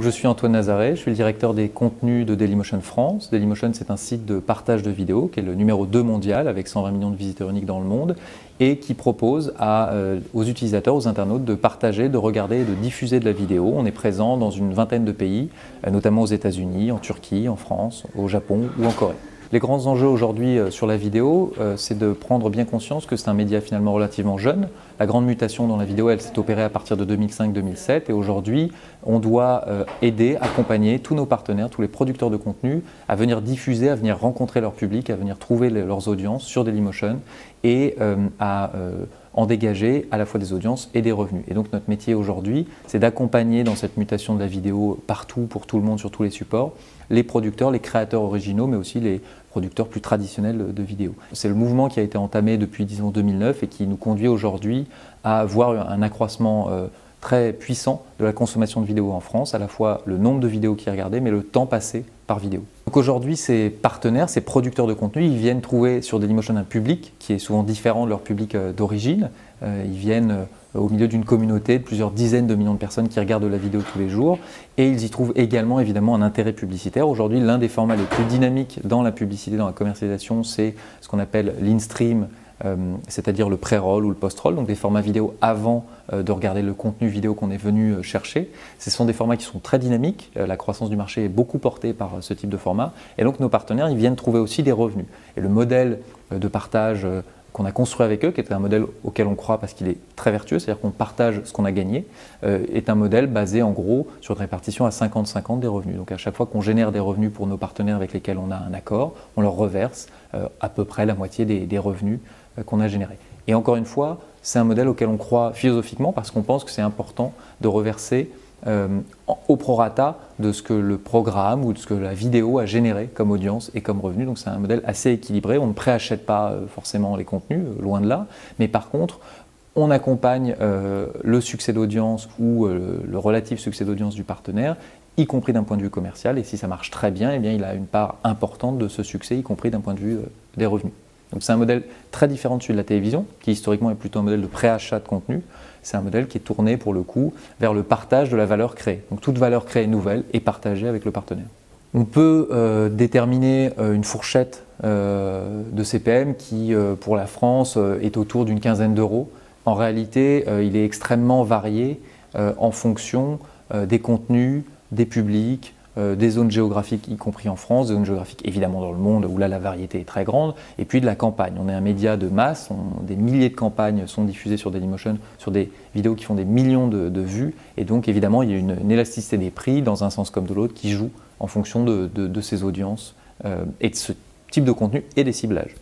je suis Antoine Nazaret, je suis le directeur des contenus de Dailymotion France. Dailymotion, c'est un site de partage de vidéos qui est le numéro 2 mondial avec 120 millions de visiteurs uniques dans le monde et qui propose aux utilisateurs, aux internautes de partager, de regarder et de diffuser de la vidéo. On est présent dans une vingtaine de pays, notamment aux États-Unis, en Turquie, en France, au Japon ou en Corée. Les grands enjeux aujourd'hui sur la vidéo, c'est de prendre bien conscience que c'est un média finalement relativement jeune. La grande mutation dans la vidéo, elle s'est opérée à partir de 2005-2007 et aujourd'hui, on doit aider, accompagner tous nos partenaires, tous les producteurs de contenu à venir diffuser, à venir rencontrer leur public, à venir trouver leurs audiences sur Dailymotion et à en dégager à la fois des audiences et des revenus. Et donc notre métier aujourd'hui, c'est d'accompagner dans cette mutation de la vidéo partout, pour tout le monde, sur tous les supports, les producteurs, les créateurs originaux, mais aussi les producteurs plus traditionnels de vidéos. C'est le mouvement qui a été entamé depuis, disons, 2009 et qui nous conduit aujourd'hui à voir un accroissement très puissant de la consommation de vidéos en France, à la fois le nombre de vidéos qui est regardé, mais le temps passé par vidéo. Donc aujourd'hui, ces partenaires, ces producteurs de contenu, ils viennent trouver sur Dailymotion un public qui est souvent différent de leur public d'origine. Ils viennent au milieu d'une communauté de plusieurs dizaines de millions de personnes qui regardent la vidéo tous les jours et ils y trouvent également évidemment un intérêt publicitaire. Aujourd'hui, l'un des formats les plus dynamiques dans la publicité, dans la commercialisation, c'est ce qu'on appelle l'in-stream, c'est-à-dire le pré-roll ou le post-roll, donc des formats vidéo avant de regarder le contenu vidéo qu'on est venu chercher. Ce sont des formats qui sont très dynamiques, la croissance du marché est beaucoup portée par ce type de format et donc nos partenaires ils viennent trouver aussi des revenus. Et le modèle de partage qu'on a construit avec eux, qui est un modèle auquel on croit parce qu'il est très vertueux, c'est-à-dire qu'on partage ce qu'on a gagné, est un modèle basé en gros sur une répartition à 50-50 des revenus. Donc à chaque fois qu'on génère des revenus pour nos partenaires avec lesquels on a un accord, on leur reverse à peu près la moitié des revenus qu'on a générés. Et encore une fois, c'est un modèle auquel on croit philosophiquement parce qu'on pense que c'est important de reverser au prorata de ce que le programme ou de ce que la vidéo a généré comme audience et comme revenu. Donc c'est un modèle assez équilibré, on ne préachète pas forcément les contenus, loin de là, mais par contre on accompagne le succès d'audience ou le relatif succès d'audience du partenaire, y compris d'un point de vue commercial, et si ça marche très bien, eh bien il a une part importante de ce succès, y compris d'un point de vue des revenus. Donc c'est un modèle très différent de celui de la télévision, qui historiquement est plutôt un modèle de préachat de contenu. C'est un modèle qui est tourné pour le coup vers le partage de la valeur créée. Donc toute valeur créée nouvelle est partagée avec le partenaire. On peut déterminer une fourchette de CPM qui, pour la France, est autour d'une quinzaine d'euros. En réalité, il est extrêmement varié en fonction des contenus, des publics, des zones géographiques, y compris en France, des zones géographiques évidemment dans le monde où là la variété est très grande, et puis de la campagne. On est un média de masse, des milliers de campagnes sont diffusées sur Dailymotion, sur des vidéos qui font des millions de vues, et donc évidemment il y a une élasticité des prix dans un sens comme de l'autre qui joue en fonction de ces audiences et de ce type de contenu et des ciblages.